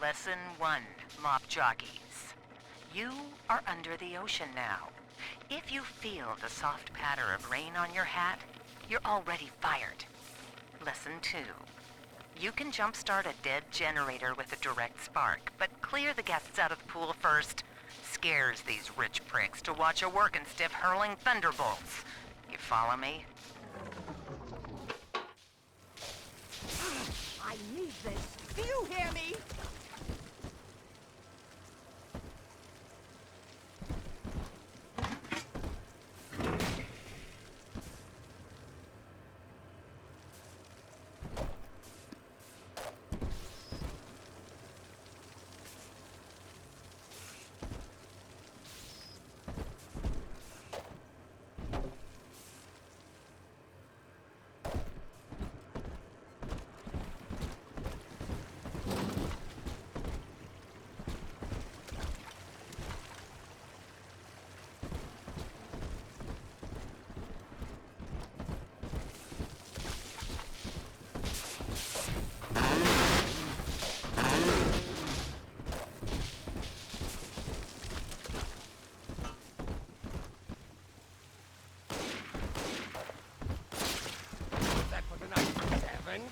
Lesson 1, mop jockeys. You are under the ocean now. If you feel the soft patter of rain on your hat, you're already fired. Lesson 2. You can jumpstart a dead generator with a direct spark, but clear the guests out of the pool first. Scares these rich pricks to watch a working stiff hurling thunderbolts. You follow me? I need this. Do you hear me?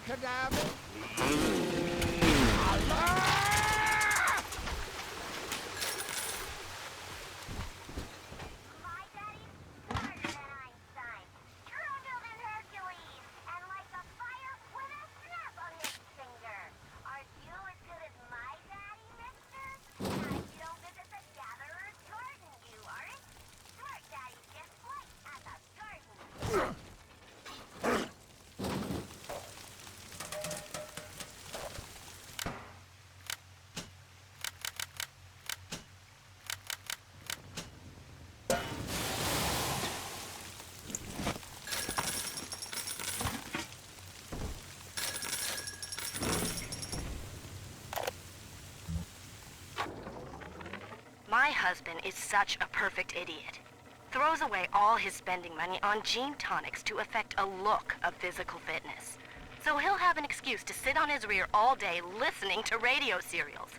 cadaver? My daddy's smarter than Einstein, stronger than Hercules, and like a fire with a snap on his finger. Are you as good as my daddy, mister? Not if you don't visit the gatherer's garden, you aren't. Smart daddies get flight at the garden. My husband is such a perfect idiot. Throws away all his spending money on gene tonics to affect a look of physical fitness. So he'll have an excuse to sit on his rear all day listening to radio serials.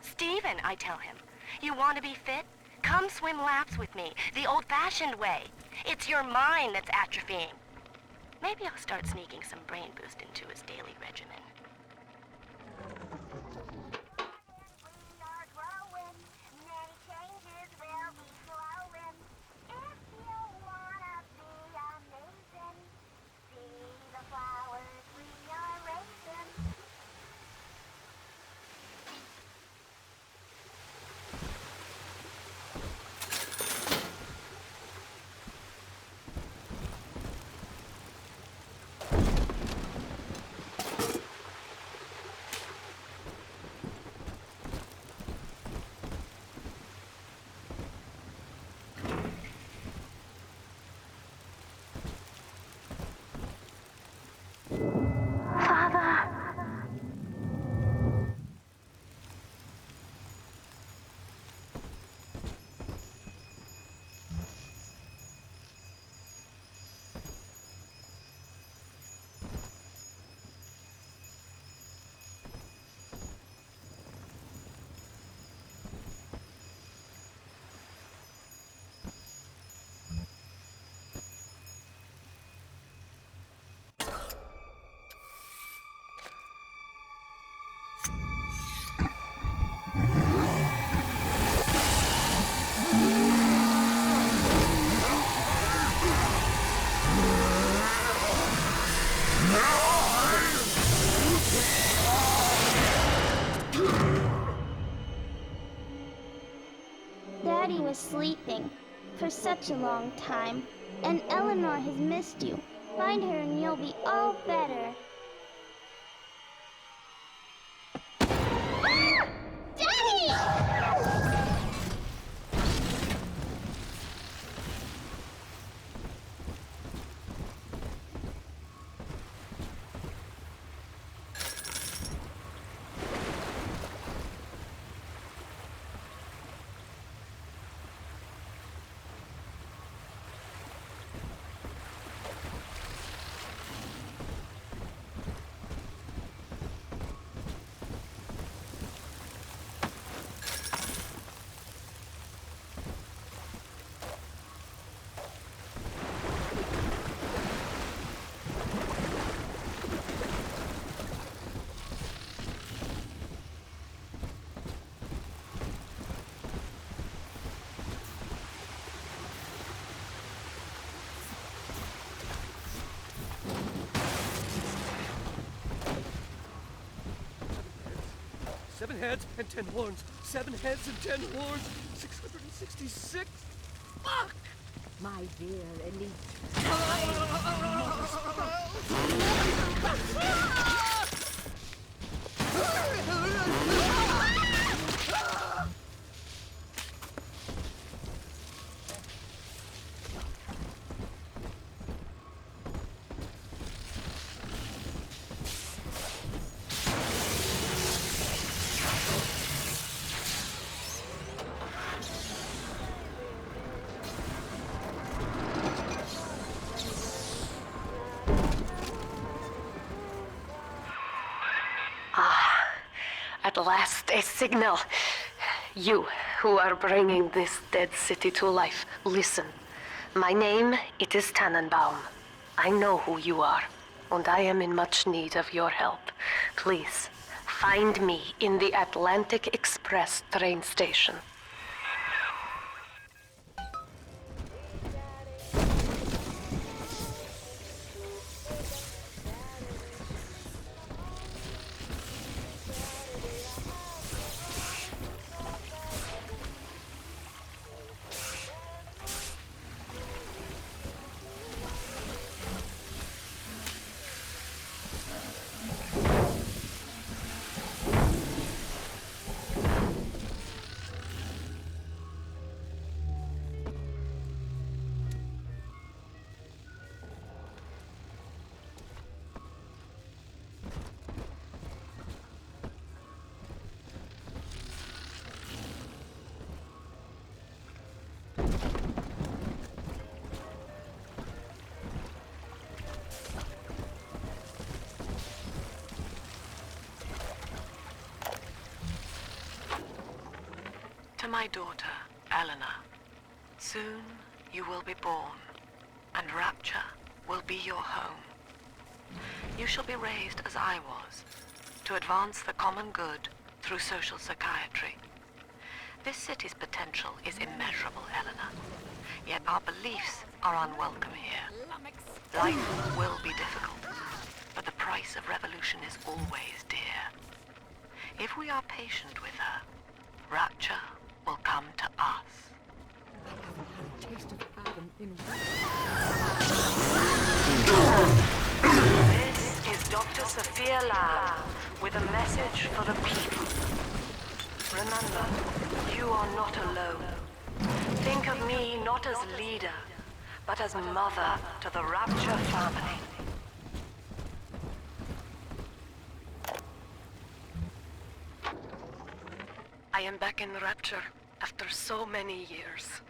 Steven, I tell him, you want to be fit? Come swim laps with me, the old-fashioned way. It's your mind that's atrophying. Maybe I'll start sneaking some brain boost into his daily regimen. We are growing, many changes will be flowing. If you wanna be amazing, see the flowers we are raising. Daddy was sleeping for such a long time, and Eleanor has missed you. Find her and you'll be all better. Daddy! Seven heads and 10 horns. 7 heads and 10 horns. 666. Fuck! My dear Elite. At last, a signal. You, who are bringing this dead city to life, listen. My name, it is Tannenbaum. I know who you are. and I am in much need of your help. Please, find me in the Atlantic Express train station. To my daughter, Eleanor, soon you will be born, and Rapture will be your home. You shall be raised as I was, to advance the common good through social psychiatry. This city's potential is immeasurable, Eleanor, yet our beliefs are unwelcome here. Life will be difficult, but the price of revolution is always dear. If we are patient with her, Rapture will come to us. Taste of Adam in This is Dr. Sophia Lamb with a message for the people. Remember, you are not alone. Think of me not as leader, but as mother to the Rapture family. I am back in Rapture after so many years.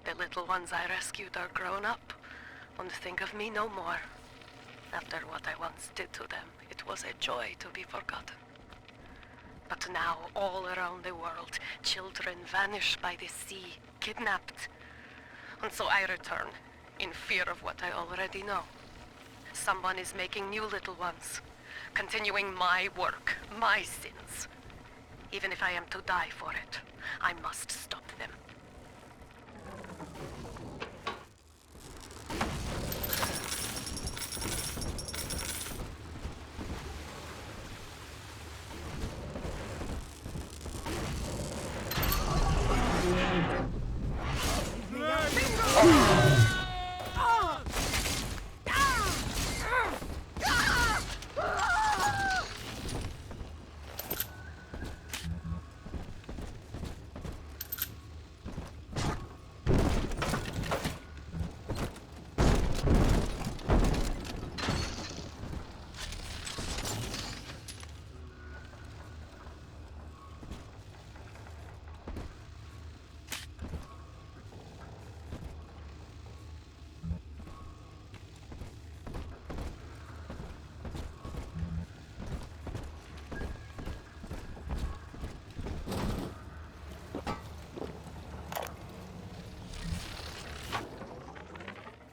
The little ones I rescued are grown up and think of me no more. After what I once did to them, it was a joy to be forgotten. But now, all around the world, children vanish by the sea, kidnapped. And so I return, in fear of what I already know. Someone is making new little ones, continuing my work, my sins. Even if I am to die for it, I must stop them.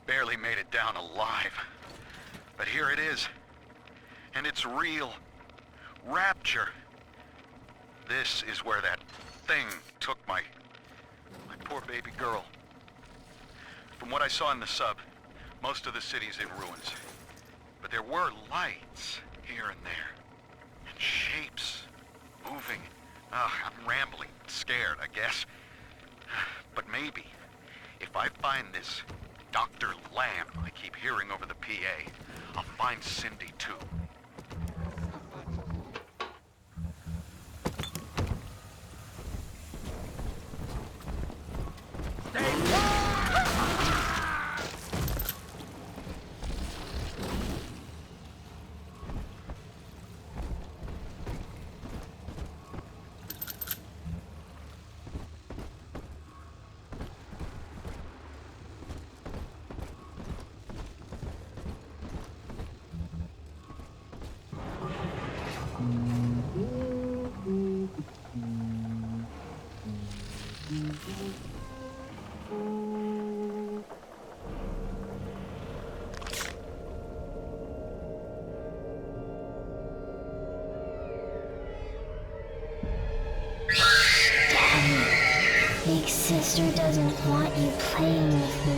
Barely made it down alive. But here it is. And it's real. Rapture. This is where that thing took my poor baby girl. From what I saw in the sub, most of the city's in ruins. But there were lights here and there. And shapes moving. I'm rambling, scared, I guess. But maybe, if I find this Dr. Lamb I keep hearing over the PA, I'll find Cindy too. sister doesn't want you playing with me.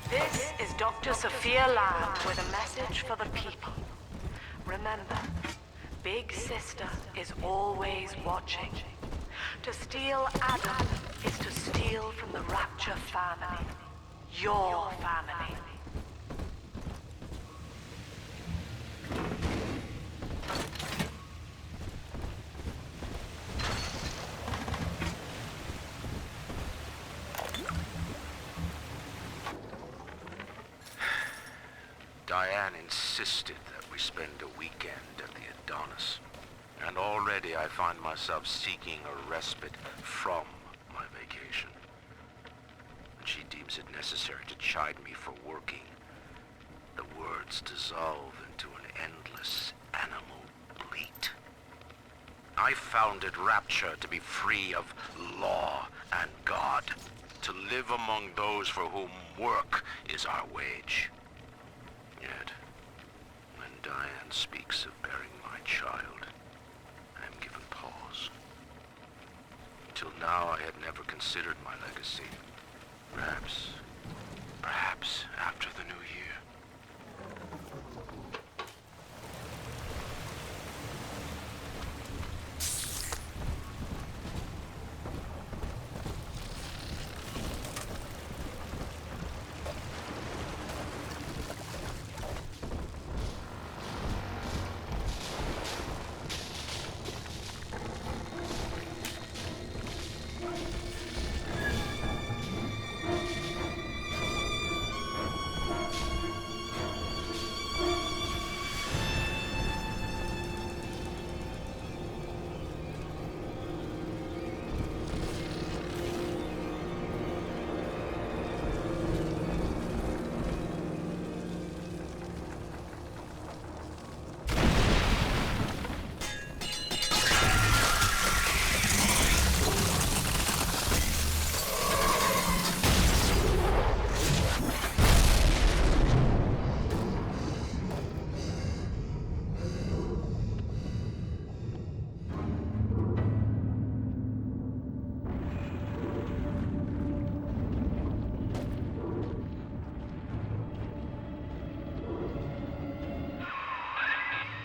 This is Dr. Sophia Land with a message for the people. Remember, Big Sister is always watching. To steal Adam is to steal from the Rapture family. Your family. Diane insisted that we spend a weekend at the Adonis, and already I find myself seeking a respite from my vacation. When she deems it necessary to chide me for working, the words dissolve into an endless animal bleat. I founded Rapture to be free of law and God, to live among those for whom work is our wage. Yet, when Diane speaks of bearing my child, I am given pause. Till now I had never considered my legacy. Perhaps after the new year.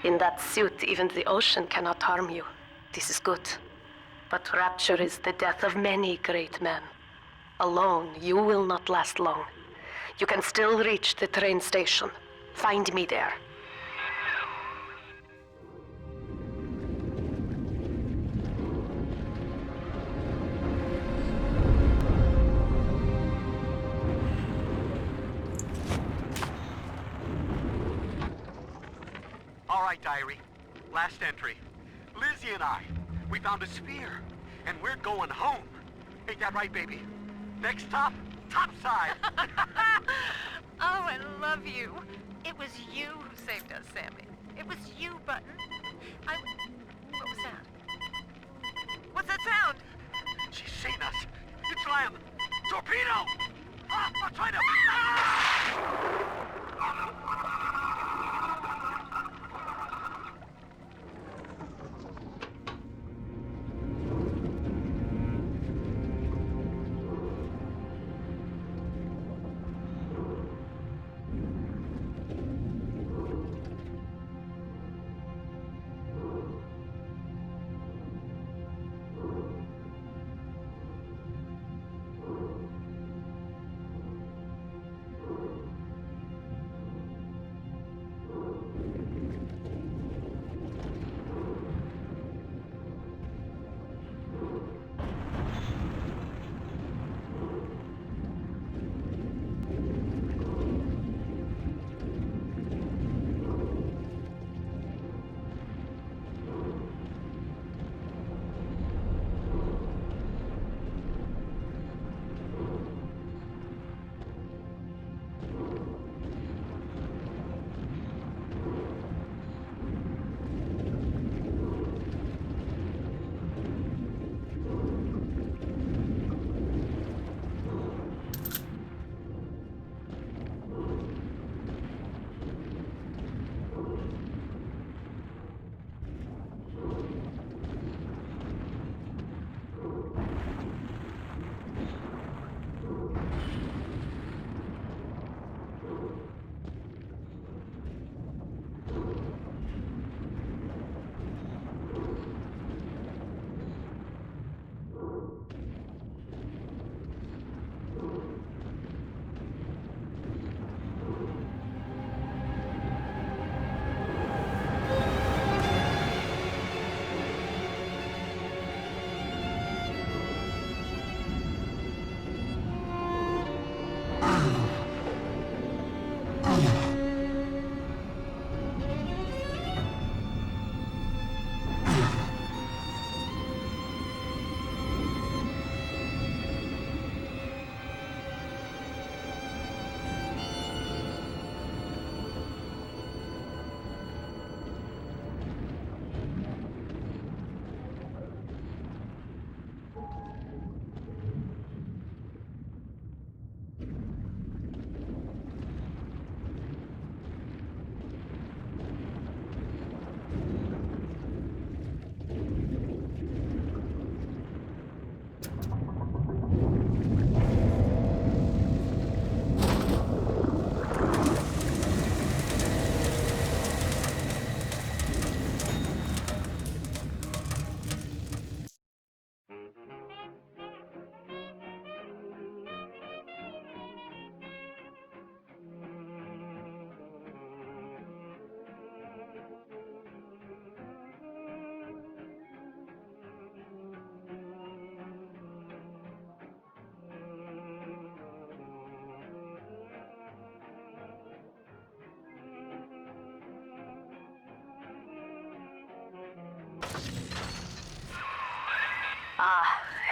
In that suit, even the ocean cannot harm you. This is good. But Rapture is the death of many great men. Alone, you will not last long. You can still reach the train station. Find me there. All right, diary. Last entry. Lizzie and I, we found a sphere, and we're going home. Ain't that right, baby? Next stop, topside. Oh, I love you. It was you who saved us, Sammy. It was you, Button. What was that? What's that sound? She's seen us. It's Lamb. Torpedo! I'm trying to...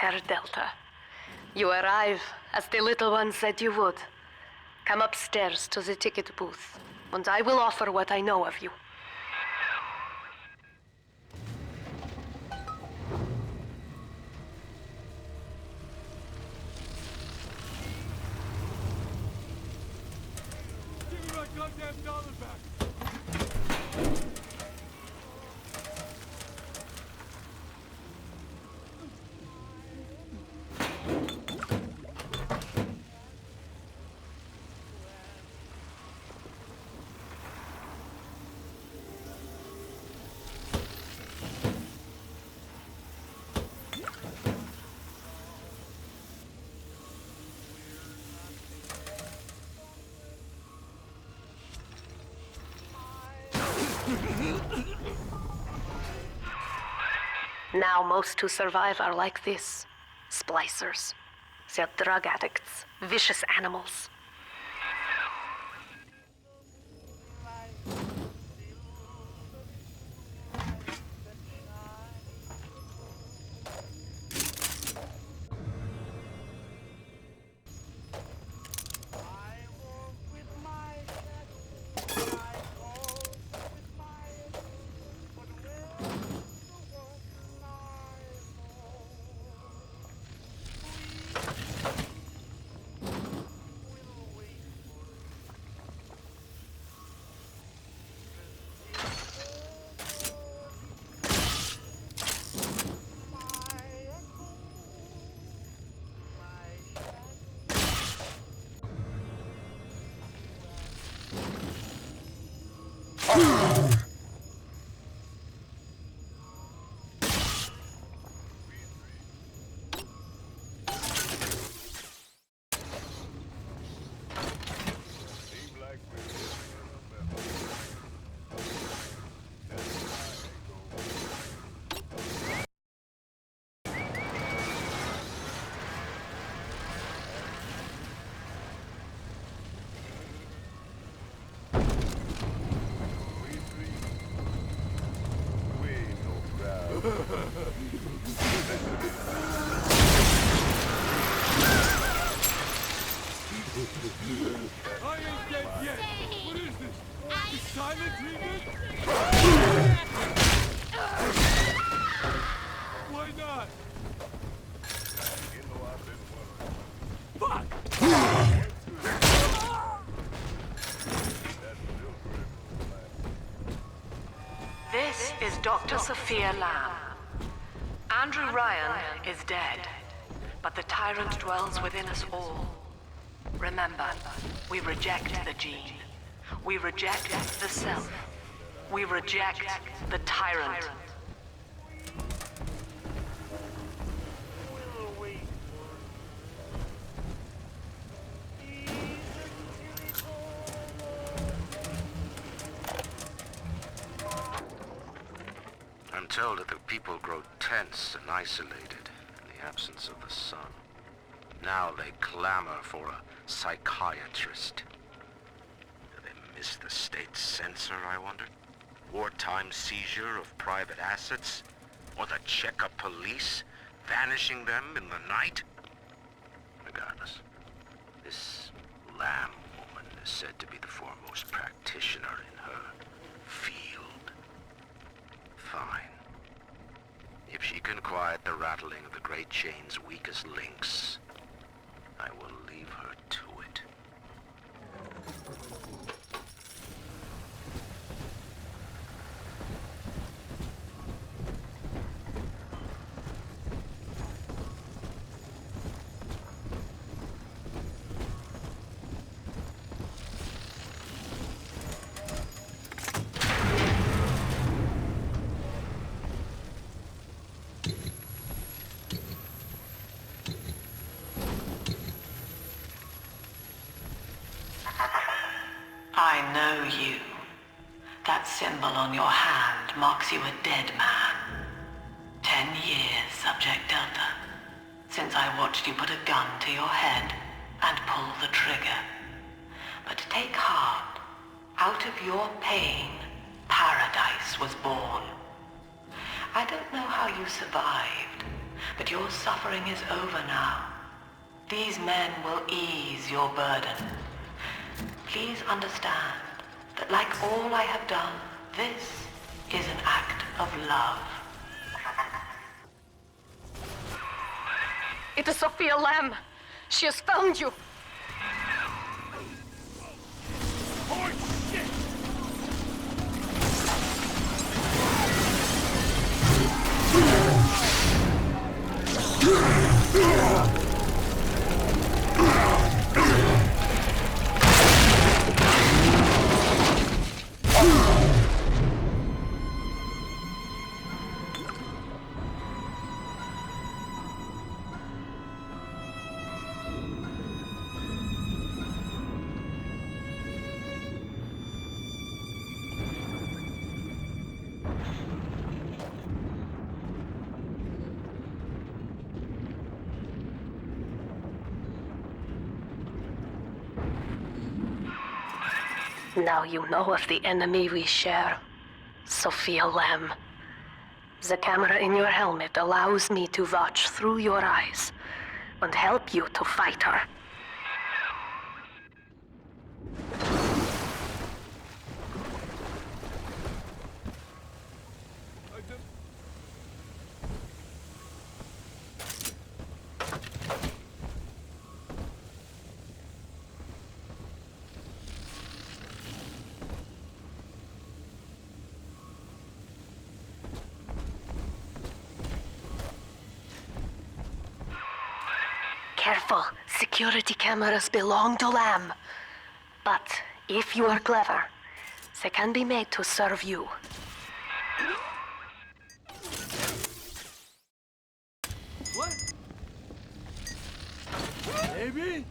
Herr Delta. You arrive as the little one said you would. Come upstairs to the ticket booth, and I will offer what I know of you. Give me my goddamn dollar back! Now most who survive are like this. Splicers. They're drug addicts. Vicious animals. I ain't dead yet! What is this? Is silent treatment? Why not? Fuck! This is Dr. Sophia Lamb. Andrew Ryan is dead, but the tyrant dwells within us all. Remember, we reject the gene. We reject the self. We reject the tyrant. I'm told that the people grow tense and isolated in the absence of the sun. Now they clamor for a psychiatrist. Do they miss the state censor, I wonder? Wartime seizure of private assets? Or the checkup police vanishing them in the night? Regardless, this Lamb woman is said to be the foremost practitioner in her field. Fine. If she can quiet the rattling of the Great Chain's weakest links, I will leave her to it. I know you. That symbol on your hand marks you a dead man. 10 years, Subject Delta, since I watched you put a gun to your head and pull the trigger. But take heart. Out of your pain, paradise was born. I don't know how you survived, But your suffering is over now. These men will ease your burden. Please understand that like all I have done, this is an act of love. It is Sophia Lamb. She has found you. Now you know of the enemy we share, Sophia Lamb. The camera in your helmet allows me to watch through your eyes and help you to fight her. Careful, security cameras belong to Lamb. But if you are clever, they can be made to serve you. What? Baby?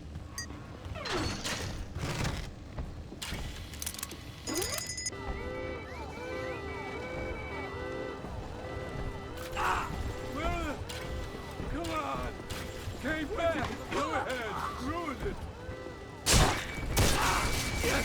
Come on! Came back! Go ahead! Ruin it! Yes!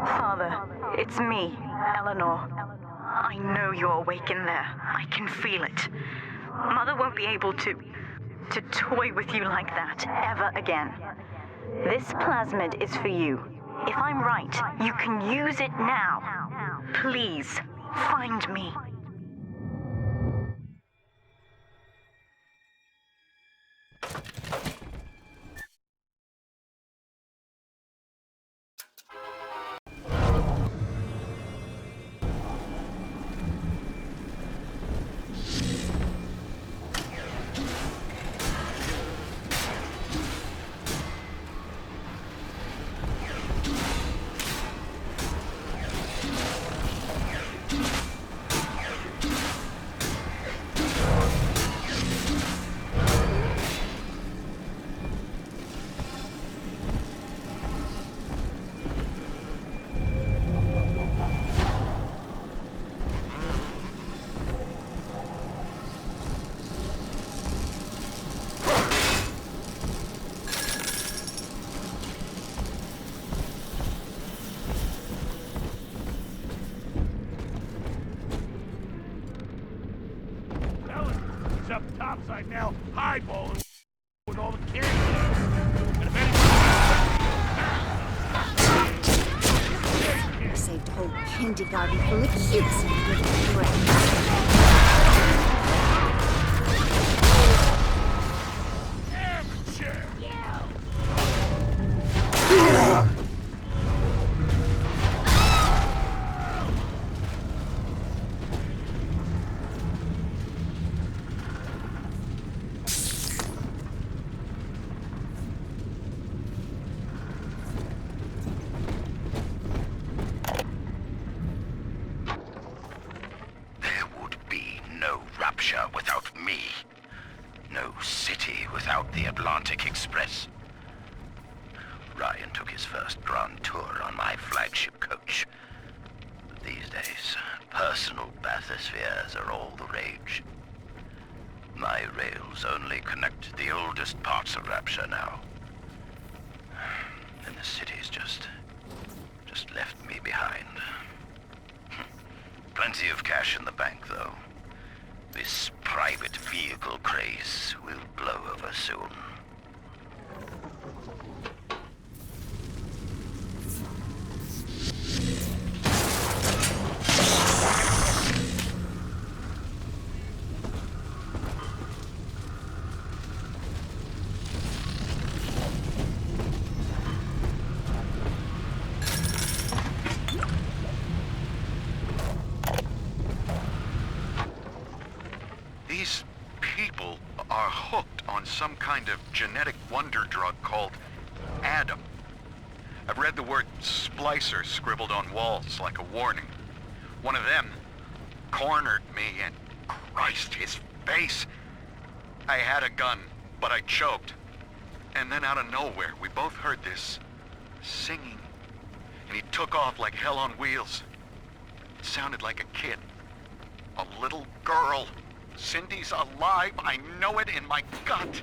Father, it's me, Eleanor. I know you're awake in there. I can feel it. Mother won't be able to toy with you like that ever again. This plasmid is for you. If I'm right, you can use it now. Please, find me. Up topside now, highballing with all the kids. And if anyone Whole kindergarten full of cutesy little friends. There would be no Rapture without me. No city without the Atlantic Express. Ryan took his first grand tour on my flagship coach. But these days, personal bathyspheres are all the rage. My rails only connect the oldest parts of Rapture now. And the city's just left me behind. Plenty of cash in the bank, though. This private vehicle craze will blow over soon. These people are hooked on some kind of genetic wonder drug called Adam. I've read the word splicer scribbled on walls like a warning. One of them cornered me and Christ, his face. I had a gun, but I choked. And then out of nowhere, we both heard this singing. And he took off like hell on wheels. It sounded like a kid. A little girl. Cindy's alive. I know it in my gut.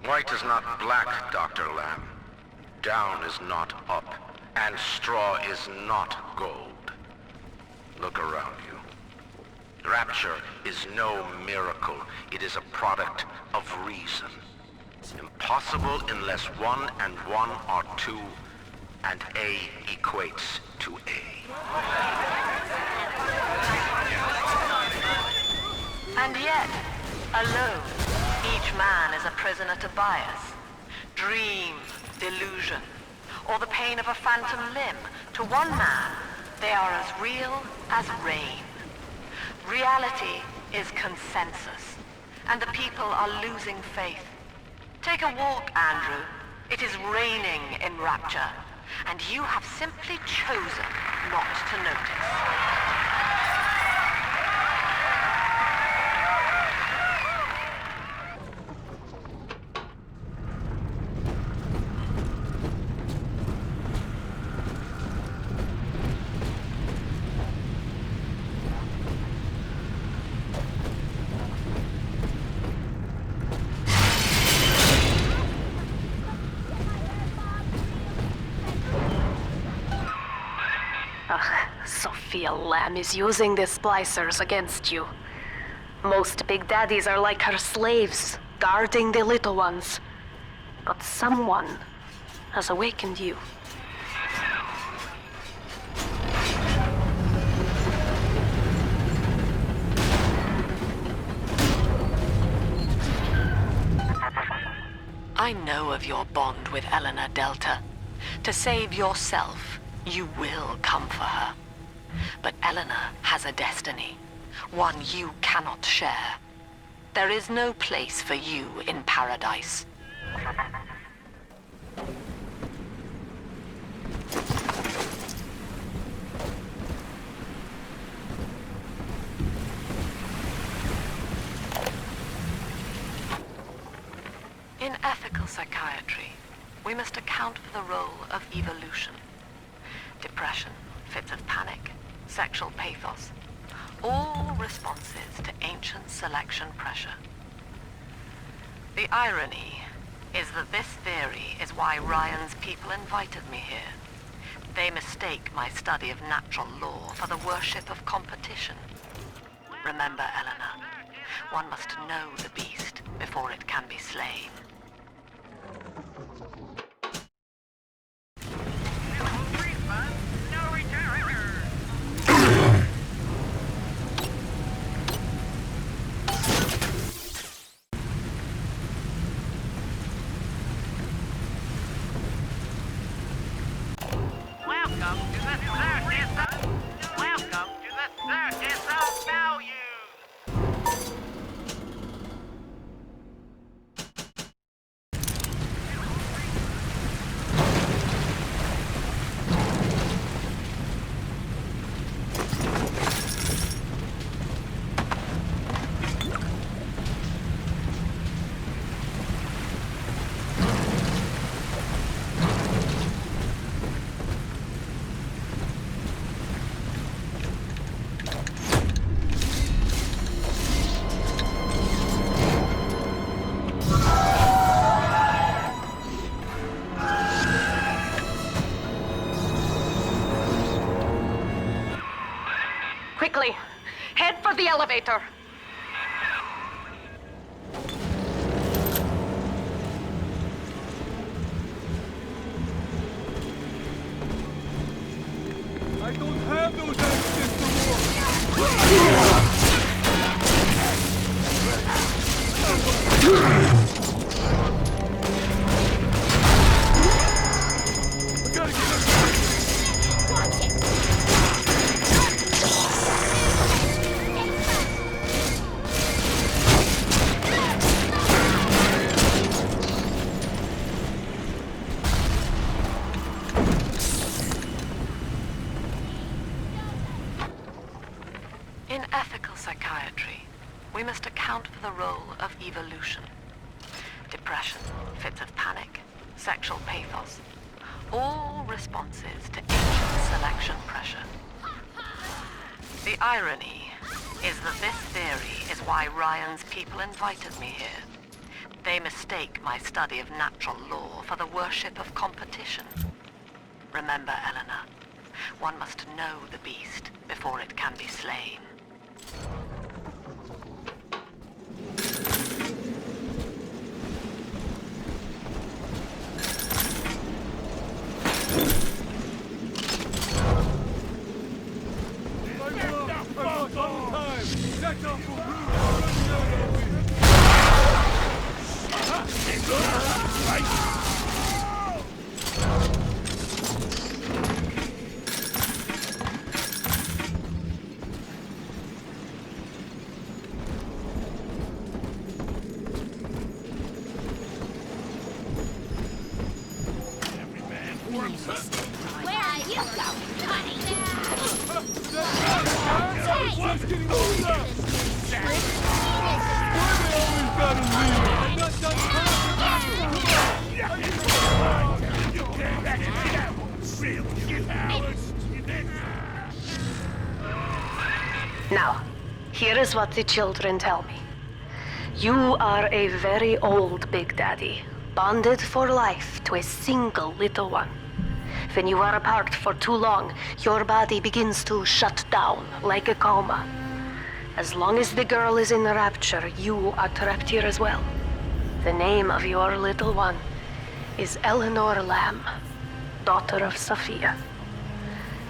White is not black, Dr. Lamb. Down is not up, and straw is not gold. Look around you. Rapture is no miracle. It is a product of reason. Impossible unless 1 and 1 are 2, and A equates to A. And yet, alone, each man is a prisoner to bias, dream, delusion, or the pain of a phantom limb. To one man, They are as real as rain. Reality is consensus, and the people are losing faith. Take a walk, Andrew. It is raining in Rapture, and you have simply chosen not to notice. Sophia Lamb is using the splicers against you. Most big daddies are like her slaves, guarding the little ones. But someone has awakened you. I know of your bond with Eleanor Delta. To save yourself, you will come for her. But Eleanor has a destiny, one you cannot share. There is no place for you in paradise. In ethical psychiatry, we must account for the role of evolution. Depression, fits of panic, sexual pathos, all responses to ancient selection pressure. The irony is that this theory is why Ryan's people invited me here. They mistake my study of natural law for the worship of competition. Remember, Eleanor, one must know the beast before it can be slain. Quickly, head for the elevator. I don't have those access In ethical psychiatry, we must account for the role of evolution. Depression, fits of panic, sexual pathos, all responses to ancient selection pressure. The irony is that this theory is why Ryan's people invited me here. They mistake my study of natural law for the worship of competition. Remember, Eleanor, one must know the beast before it can be slain. Now, here is what the children tell me. You are a very old Big Daddy, bonded for life to a single little one. When you are apart for too long, your body begins to shut down like a coma. As long as the girl is in the rapture, you are trapped here as well. The name of your little one is Eleanor Lamb, daughter of Sophia.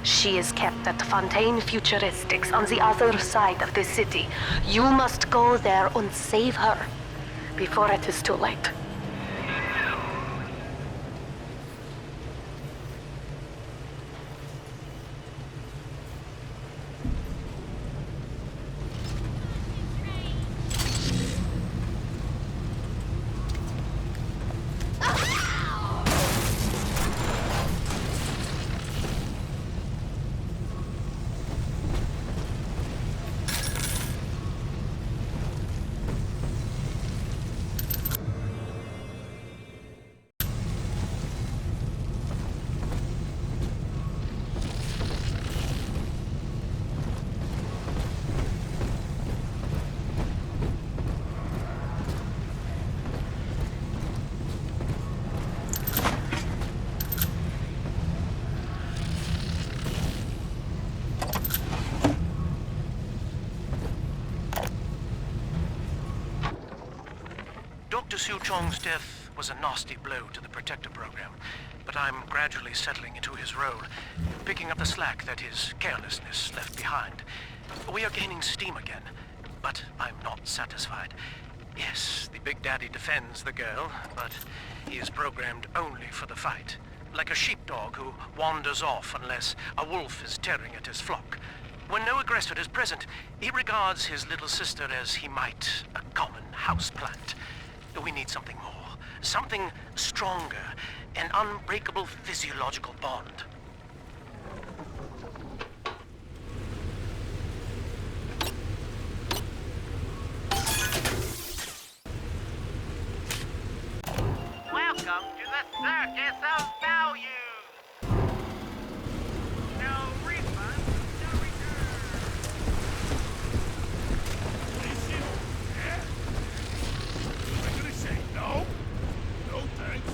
She is kept at Fontaine Futuristics on the other side of the city. You must go there and save her before it is too late. Dr. Su Chong's death was a nasty blow to the Protector program, but I'm gradually settling into his role, picking up the slack that his carelessness left behind. We are gaining steam again, but I'm not satisfied. Yes, the Big Daddy defends the girl, but he is programmed only for the fight, like a sheepdog who wanders off unless a wolf is tearing at his flock. When no aggressor is present, he regards his little sister as he might a common houseplant. We need something more, something stronger, an unbreakable physiological bond. Welcome to the Circus of Value! No refund, no return! Am I gonna say no? No thanks.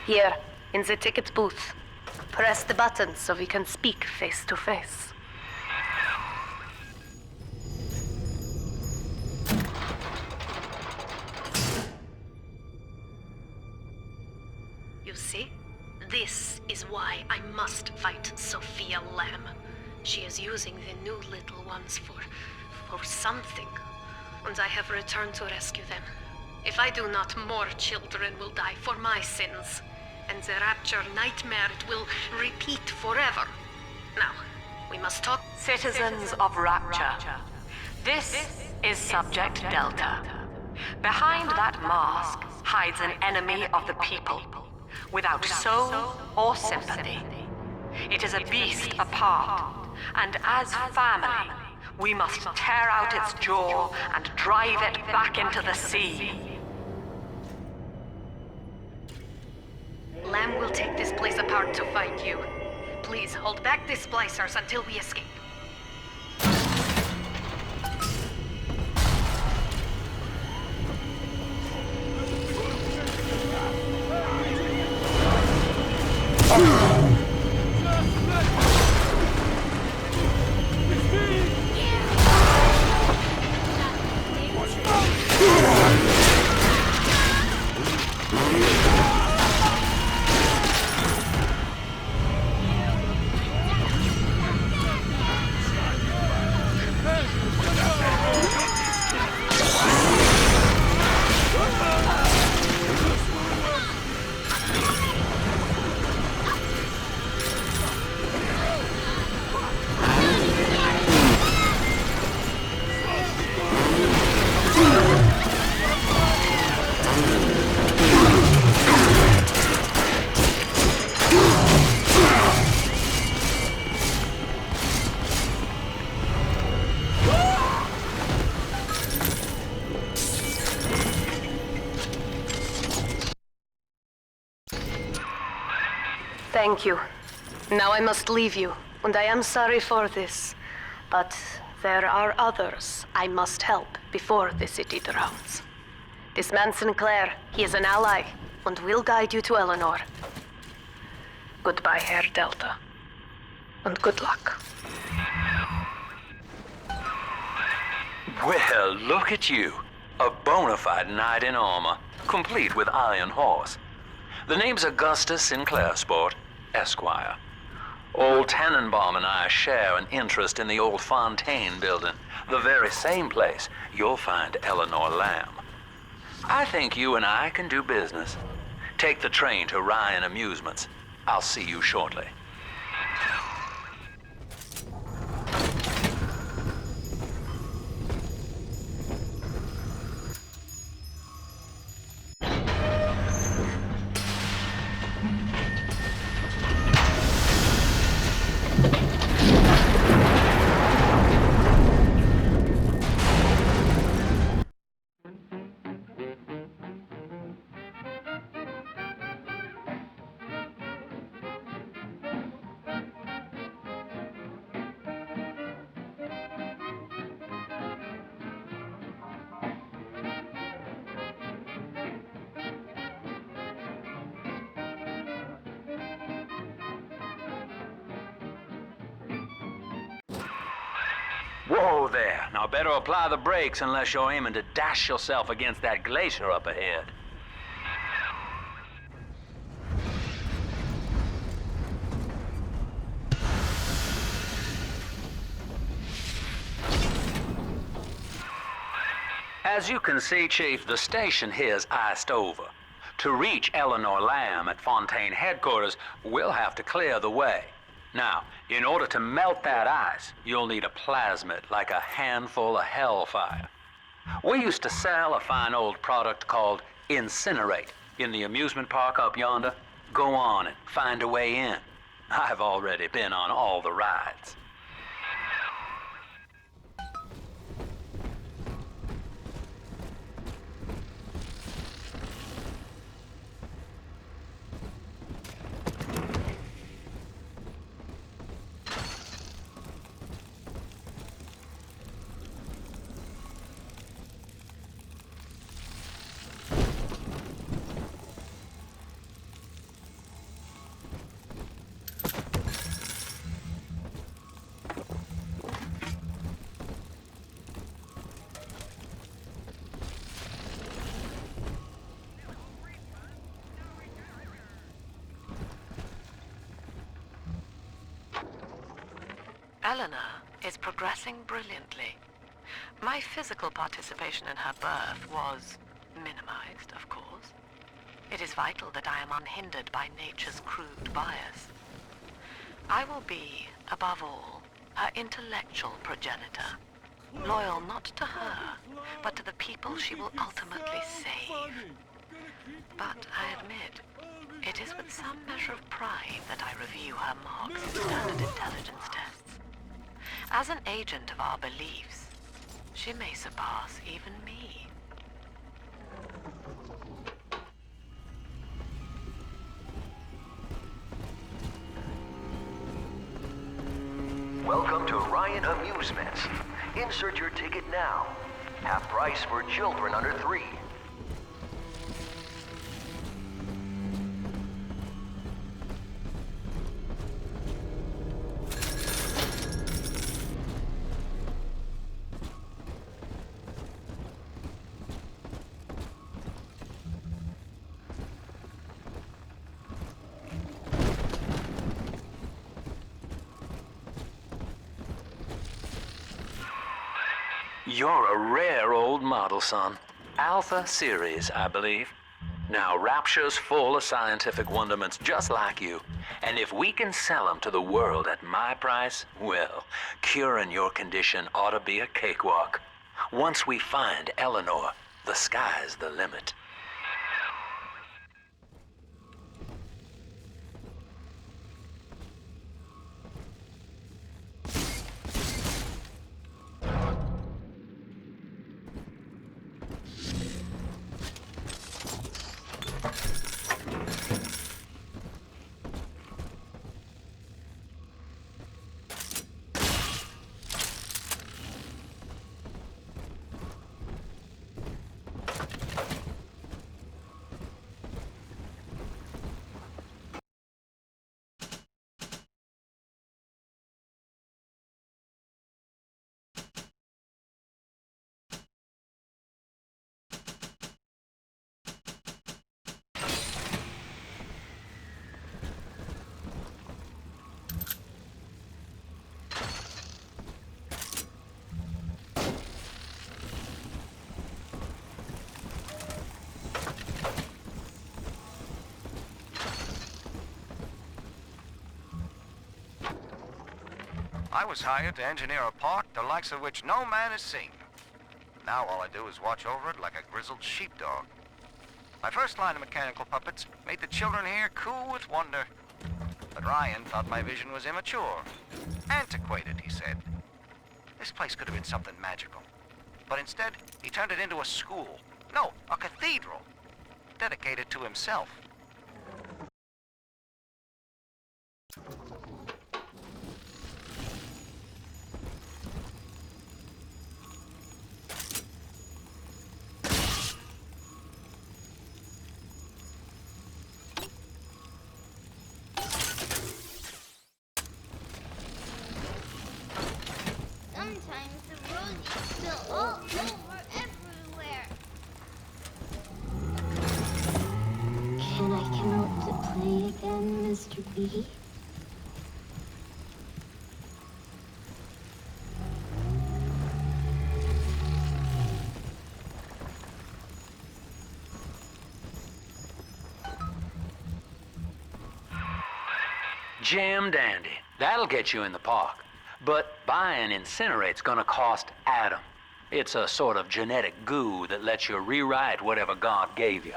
Here, in the ticket booth. Press the button so we can speak face to face. You see? This is why I must fight Sophia Lamb. She is using the new little ones for something. And I have returned to rescue them. If I do not, more children will die for my sins. And the rapture nightmare, it will repeat forever. Now, we must talk. Citizens of Rapture, this is Subject Delta. Behind that mask hides an enemy of the people, without soul or sympathy. It is a beast apart, and as family, we must tear out its jaw and drive it back into the sea. Lamb will take this place apart to find you. Please hold back the splicers until we escape. Thank you. Now I must leave you, and I am sorry for this. But there are others I must help before the city drowns. This man Sinclair, he is an ally, and will guide you to Eleanor. Goodbye, Herr Delta. And good luck. Well, look at you. A bona fide knight in armor, complete with iron horse. The name's Augustus Sinclair, Sport, Esquire. Old Tannenbaum and I share an interest in the old Fontaine building, the very same place you'll find Eleanor Lamb. I think you and I can do business. Take the train to Ryan Amusements. I'll see you shortly. Whoa there. Now better apply the brakes unless you're aiming to dash yourself against that glacier up ahead. As you can see, Chief, the station here's iced over. To reach Eleanor Lamb at Fontaine headquarters, we'll have to clear the way. Now, in order to melt that ice, you'll need a plasmid, like a handful of hellfire. We used to sell a fine old product called Incinerate in the amusement park up yonder. Go on and find a way in. I've already been on all the rides. Eleanor is progressing brilliantly. My physical participation in her birth was minimized, of course. It is vital that I am unhindered by nature's crude bias. I will be, above all, her intellectual progenitor, loyal not to her, but to the people she will ultimately save. But I admit, it is with some measure of pride that I review her marks in standard intelligence tests. As an agent of our beliefs, she may surpass even me. Welcome to Ryan Amusements. Insert your ticket now. Half price for children under 3. You're a rare old model, son. Alpha series, I believe. Now, Rapture's full of scientific wonderments just like you. And if we can sell them to the world at my price, well, curing your condition ought to be a cakewalk. Once we find Eleanor, the sky's the limit. I was hired to engineer a park the likes of which no man has seen. Now all I do is watch over it like a grizzled sheepdog. My first line of mechanical puppets made the children here coo with wonder. But Ryan thought my vision was immature. Antiquated, he said. This place could have been something magical. But instead, he turned it into a school. No, a cathedral. Dedicated to himself. Sometimes the road is still all over everywhere. Can I come out to play again, Mr. B? Jam dandy. That'll get you in the park. But buying Incinerate's gonna cost Adam. It's a sort of genetic goo that lets you rewrite whatever God gave you.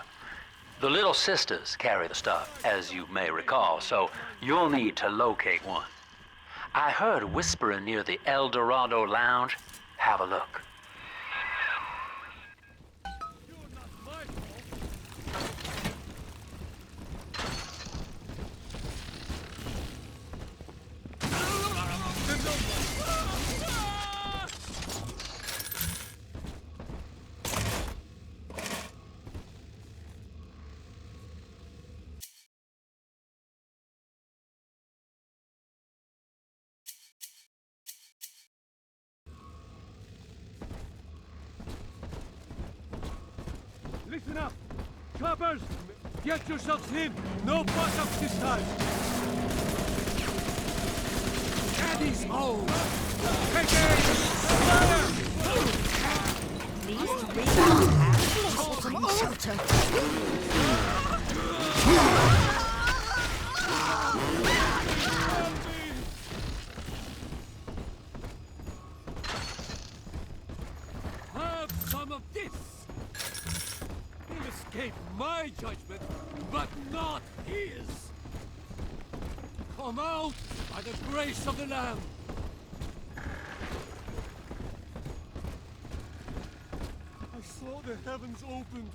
The Little Sisters carry the stuff, as you may recall, so you'll need to locate one. I heard whispering near the El Dorado Lounge. Have a look. Listen up! Choppers! Get yourselves in! No bust-ups this time! Daddy's home! Take aim! Fire! These three have some shelter. Have some of this! He'll escape my judgment, but not his! Come out by the grace of the Lamb! I saw the heavens opened